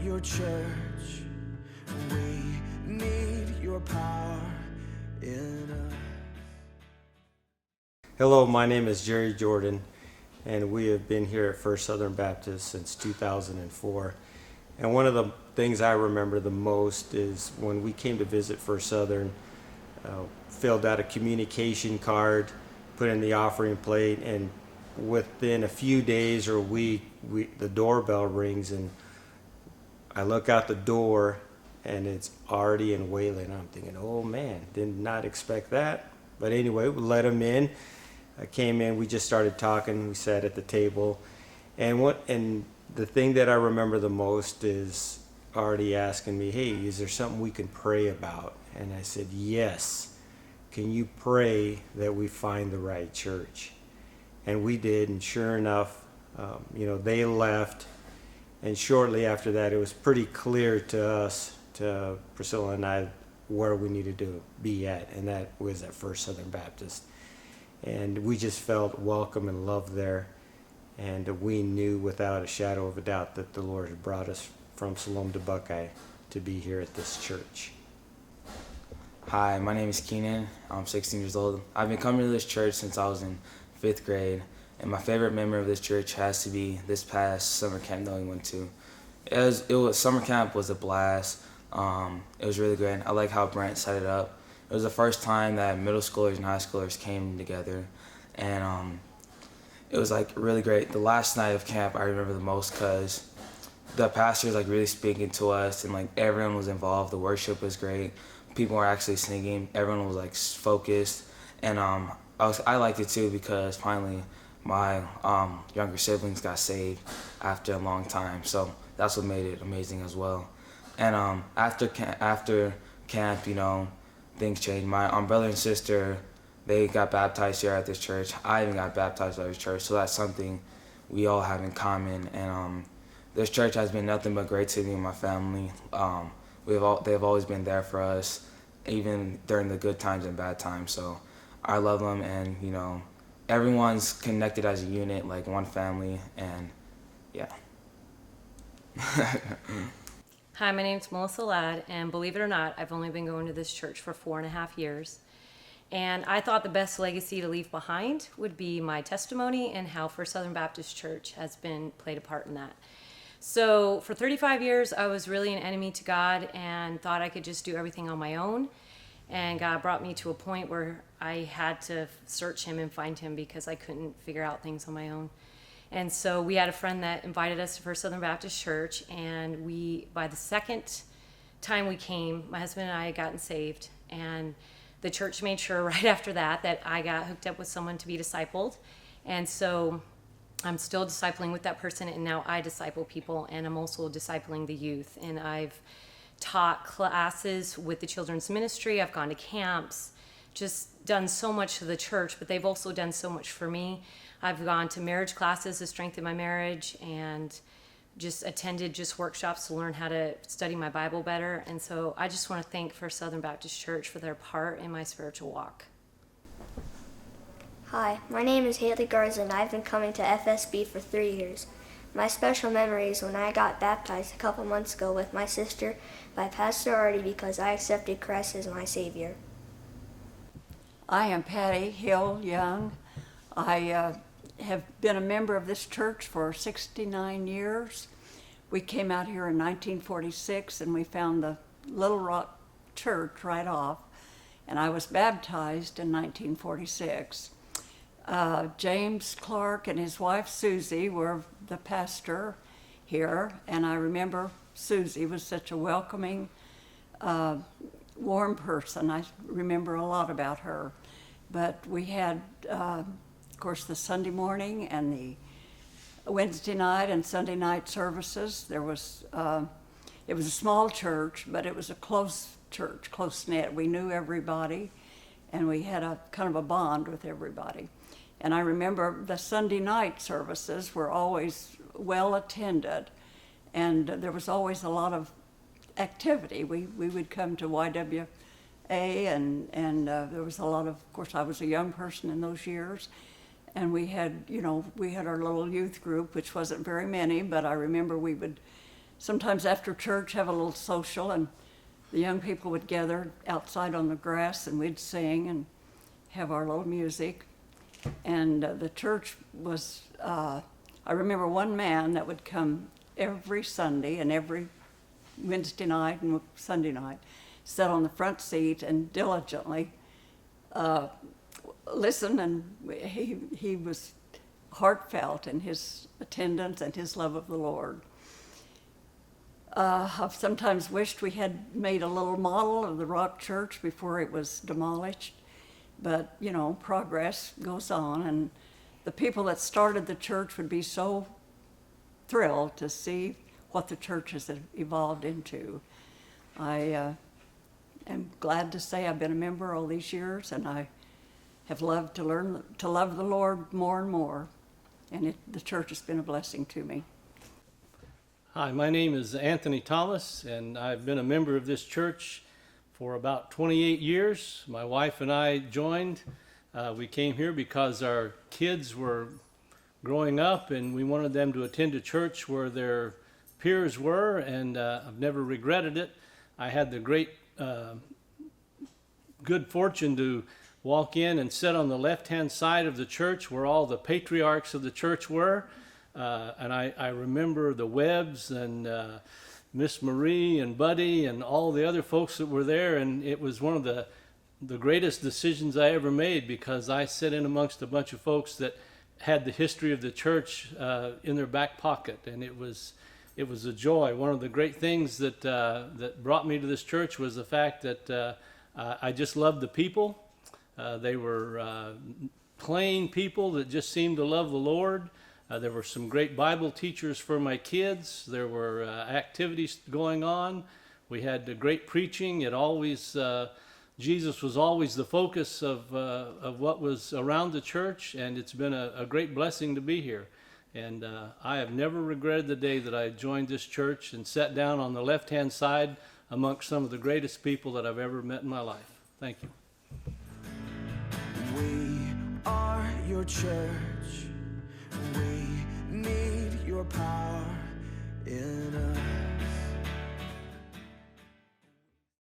your church. We need your power in us. Hello, my name is Jerry Jordan, and we have been here at First Southern Baptist since 2004. And one of the things I remember the most is when we came to visit First Southern, filled out a communication card, put in the offering plate, and within a few days or a week, the doorbell rings, and I look out the door, and it's Artie and Waylon. I'm thinking, oh man, did not expect that. But anyway, we let them in. I came in, we just started talking, we sat at the table. And the thing that I remember the most is Artie asking me, hey, is there something we can pray about? And I said, yes. Can you pray that we find the right church? And we did, and sure enough, they left. And shortly after that, it was pretty clear to us, to Priscilla and I, where we needed to be at, and that was at First Southern Baptist. And we just felt welcome and loved there. And we knew without a shadow of a doubt that the Lord had brought us from Salome to Buckeye to be here at this church. Hi, my name is Keenan. I'm 16 years old. I've been coming to this church since I was in 5th grade. And my favorite memory of this church has to be this past summer camp that we went to. Summer camp was a blast. It was really great. I like how Brent set it up. It was the first time that middle schoolers and high schoolers came together, and it was like really great. The last night of camp I remember the most because the pastor was like really speaking to us, and like everyone was involved. The worship was great. People were actually singing. Everyone was like focused, and I liked it too because finally my younger siblings got saved after a long time. So that's what made it amazing as well. And after camp, things changed. My brother and sister, they got baptized here at this church. I even got baptized at this church, so that's something we all have in common. And this church has been nothing but great to me and my family. They've always been there for us, even during the good times and bad times. So I love them, and everyone's connected as a unit, like one family, and yeah. Hi, my name's Melissa Ladd, and believe it or not, I've only been going to this church for 4.5 years. And I thought the best legacy to leave behind would be my testimony and how First Southern Baptist Church has played a part in that. So for 35 years, I was really an enemy to God and thought I could just do everything on my own. And God brought me to a point where I had to search Him and find Him because I couldn't figure out things on my own. And so we had a friend that invited us to First Southern Baptist Church, and by the second time we came, my husband and I had gotten saved, and the church made sure right after that I got hooked up with someone to be discipled. And so I'm still discipling with that person, and now I disciple people, and I'm also discipling the youth. And I've taught classes with the children's ministry. I've gone to camps, just done so much to the church, but they've also done so much for me. I've gone to marriage classes to strengthen my marriage, and just attended workshops to learn how to study my Bible better. And so I just want to thank First Southern Baptist Church for their part in my spiritual walk. Hi, my name is Haley Garza, and I've been coming to FSB for 3 years. My special memory is when I got baptized a couple months ago with my sister by Pastor Artie because I accepted Christ as my Savior. I am Patty Hill Young. I have been a member of this church for 69 years. We came out here in 1946, and we found the Little Rock Church right off, and I was baptized in 1946. James Clark and his wife Susie were the pastor here, and I remember Susie was such a welcoming, warm person. I remember a lot about her. But we had, of course, the Sunday morning and the Wednesday night and Sunday night services. It was a small church, but it was a close church, close-knit. We knew everybody, and we had a kind of a bond with everybody. And I remember the Sunday night services were always well attended, and there was always a lot of activity. We would come to YWA, and there was a lot of course, I was a young person in those years, and we had our little youth group, which wasn't very many, but I remember we would sometimes after church have a little social, and the young people would gather outside on the grass, and we'd sing and have our little music. And the church was, I remember one man that would come every Sunday and every Wednesday night and Sunday night, sat on the front seat and diligently listen, and he was heartfelt in his attendance and his love of the Lord. I've sometimes wished we had made a little model of the Rock Church before it was demolished, but you know, progress goes on, and the people that started the church would be so thrilled to see what the church has evolved into. I am glad to say I've been a member all these years, and I have loved to learn to love the Lord more and more, and the church has been a blessing to me. Hi, my name is Anthony Thomas, and I've been a member of this church for about 28 years. My wife and I joined. We came here because our kids were growing up, and we wanted them to attend a church where their peers were, and I've never regretted it. I had the great good fortune to walk in and sit on the left-hand side of the church where all the patriarchs of the church were. And I remember the Webbs and Miss Marie and Buddy and all the other folks that were there, and it was one of the greatest decisions I ever made, because I sit in amongst a bunch of folks that had the history of the church in their back pocket, and it was a joy. One of the great things that brought me to this church was the fact that I just loved the people. They were plain people that just seemed to love the Lord. There were some great Bible teachers for my kids. There were activities going on. We had great preaching. Jesus was always the focus of what was around the church, and it's been a great blessing to be here. And I have never regretted the day that I joined this church and sat down on the left-hand side amongst some of the greatest people that I've ever met in my life. Thank you. We are your church. We need your power in us.